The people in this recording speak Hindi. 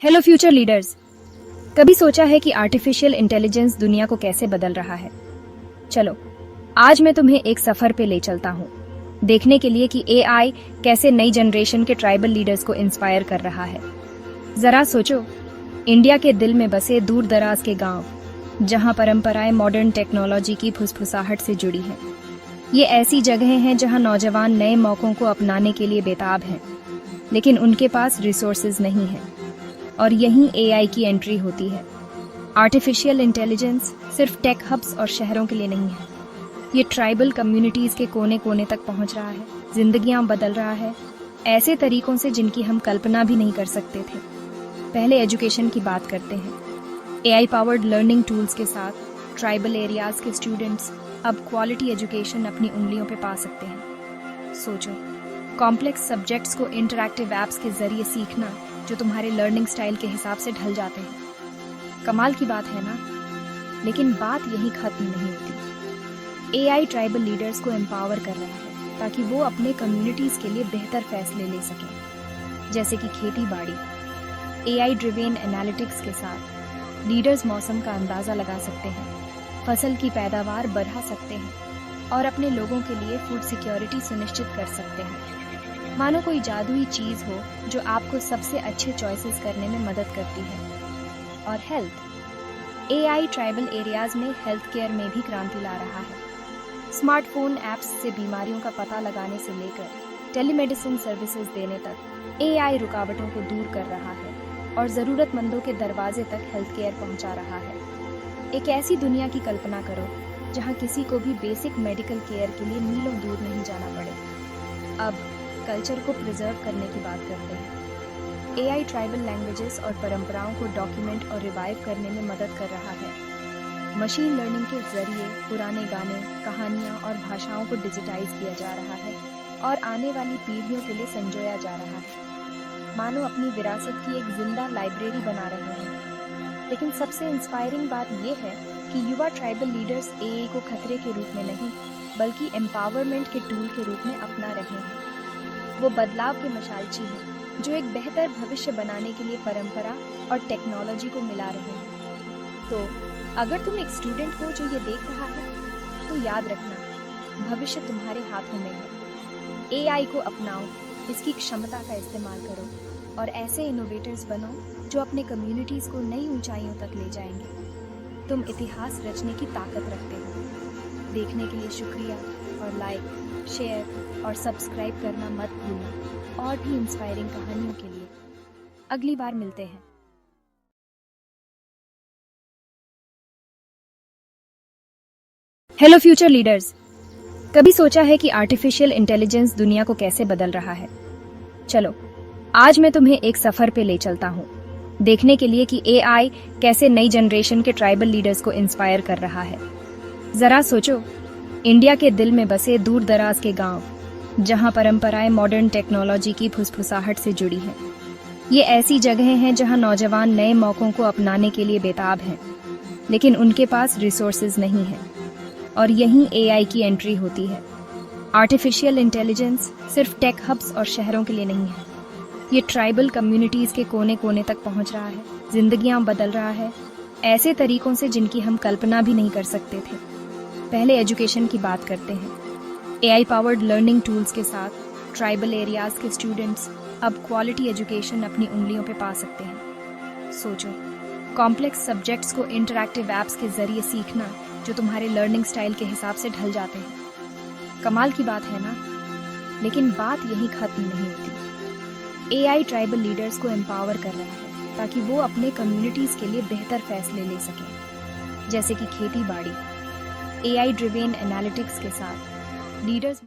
Hello future leaders. कभी सोचा है कि आर्टिफिशियल इंटेलिजेंस दुनिया को कैसे बदल रहा है? चलो, आज मैं तुम्हें एक सफर पे ले चलता हूँ, देखने के लिए कि एआई कैसे नई जनरेशन के ट्राइबल लीडर्स को इंस्पायर कर रहा है। जरा सोचो, इंडिया के दिल में बसे दूर दराज के गांव, जहां परंपराएं मॉडर्न टेक्नोलॉजी की फुसफुसाहट से जुड़ी हैं। ये ऐसी जगहें हैं जहां नौजवान नए मौकों को अपनाने के लिए बेताब हैं, लेकिन उनके पास रिसोर्सेज नहीं है। और यहीं एआई की एंट्री होती है। आर्टिफिशियल इंटेलिजेंस सिर्फ टेक हब्स और शहरों के लिए नहीं है, ये ट्राइबल कम्युनिटीज के कोने कोने तक पहुंच रहा है, जिंदगियां बदल रहा है, ऐसे तरीकों से जिनकी हम कल्पना भी नहीं कर सकते थे। पहले एजुकेशन की बात करते हैं। एआई पावर्ड लर्निंग टूल्स के साथ ट्राइबल एरियाज के स्टूडेंट्स अब क्वालिटी एजुकेशन अपनी उंगलियों पे पा सकते हैं। सोचो, कॉम्प्लेक्स सब्जेक्ट्स को इंटरैक्टिव एप्स के जरिए सीखना जो तुम्हारे लर्निंग स्टाइल के हिसाब से ढल जाते हैं। कमाल की बात है ना? लेकिन बात यहीं खत्म नहीं होती। एआई ट्राइबल लीडर्स को एम्पावर कर रहा है ताकि वो अपने कम्युनिटीज के लिए बेहतर फैसले ले सकें, जैसे कि खेती बाड़ी। एआई ड्रिवेन एनालिटिक्स के साथ लीडर्स मौसम का अंदाजा लगा सकते हैं, फसल की पैदावार बढ़ा सकते हैं और अपने लोगों के लिए फूड सिक्योरिटी सुनिश्चित कर सकते हैं। मानो कोई जादुई चीज हो जो आपको सबसे अच्छे चॉइसेस करने में मदद करती है। और हेल्थ, एआई ट्राइबल एरियाज में हेल्थ केयर में भी क्रांति ला रहा है। स्मार्टफोन ऐप्स से बीमारियों का पता लगाने से लेकर टेलीमेडिसिन सर्विसेज देने तक एआई रुकावटों को दूर कर रहा है और जरूरतमंदों के दरवाजे तक हेल्थ केयर पहुंचा रहा है। एक ऐसी दुनिया की कल्पना करो जहां किसी को भी बेसिक मेडिकल केयर के लिए मीलों दूर नहीं जाना पड़े। अब कल्चर को प्रिजर्व करने की बात करते हैं। एआई ट्राइबल लैंग्वेजेस और परंपराओं को डॉक्यूमेंट और रिवाइव करने में मदद कर रहा है। मशीन लर्निंग के जरिए पुराने गाने, कहानियां और भाषाओं को डिजिटाइज किया जा रहा है और आने वाली पीढ़ियों के लिए संजोया जा रहा है, मानो अपनी विरासत की एक जिंदा लाइब्रेरी बना रहे हैं। लेकिन सबसे इंस्पायरिंग बात यह है कि युवा ट्राइबल लीडर्स एआई को खतरे के रूप में नहीं, बल्कि एम्पावरमेंट के टूल के रूप में अपना रहे हैं। वो बदलाव के मशालची हैं जो एक बेहतर भविष्य बनाने के लिए परंपरा और टेक्नोलॉजी को मिला रहे हैं। तो अगर तुम एक स्टूडेंट हो जो ये देख रहा है, तो याद रखना, भविष्य तुम्हारे हाथों में है। एआई को अपनाओ, इसकी क्षमता का इस्तेमाल करो और ऐसे इनोवेटर्स बनो जो अपने कम्युनिटीज को नई ऊंचाइयों तक ले जाएंगे। तुम इतिहास रचने की ताकत रखते हो। देखने के लिए शुक्रिया और लाइक, शेयर और सब्सक्राइब करना मत भूलना और भी इंस्पायरिंग कहानियों के लिए। अगली बार मिलते हैं। Hello future leaders. कभी सोचा है कि आर्टिफिशियल इंटेलिजेंस दुनिया को कैसे बदल रहा है? चलो, आज मैं तुम्हें एक सफर पे ले चलता हूँ, देखने के लिए कि एआई कैसे नई जनरेशन के ट्राइबल लीडर्स को इंस्पायर कर रहा है। जरा सोचो, इंडिया के दिल में बसे दूर दराज के गांव, जहां परंपराएं मॉडर्न टेक्नोलॉजी की फुसफुसाहट से जुड़ी हैं। ये ऐसी जगहें हैं जहां नौजवान नए मौकों को अपनाने के लिए बेताब हैं, लेकिन उनके पास रिसोर्सेज नहीं है। और यहीं एआई की एंट्री होती है। आर्टिफिशियल इंटेलिजेंस सिर्फ टेक हब्स और शहरों के लिए नहीं है, ये ट्राइबल कम्युनिटीज के कोने कोने तक पहुंच रहा है, जिंदगियां बदल रहा है, ऐसे तरीकों से जिनकी हम कल्पना भी नहीं कर सकते थे। पहले एजुकेशन की बात करते हैं। एआई पावर्ड लर्निंग टूल्स के साथ ट्राइबल एरियाज के स्टूडेंट्स अब क्वालिटी एजुकेशन अपनी उंगलियों पे पा सकते हैं। सोचो, कॉम्प्लेक्स सब्जेक्ट्स को इंटरैक्टिव एप्स के जरिए सीखना जो तुम्हारे लर्निंग स्टाइल के हिसाब से ढल जाते हैं। कमाल की बात है ना? लेकिन बात यहीं खत्म नहीं होती। एआई ट्राइबल लीडर्स को एम्पावर कर रहा है ताकि वो अपने कम्युनिटीज के लिए बेहतर फैसले ले सकें, जैसे कि खेती बाड़ी। एआई ड्रिवेन एनालिटिक्स के साथ लीडर्स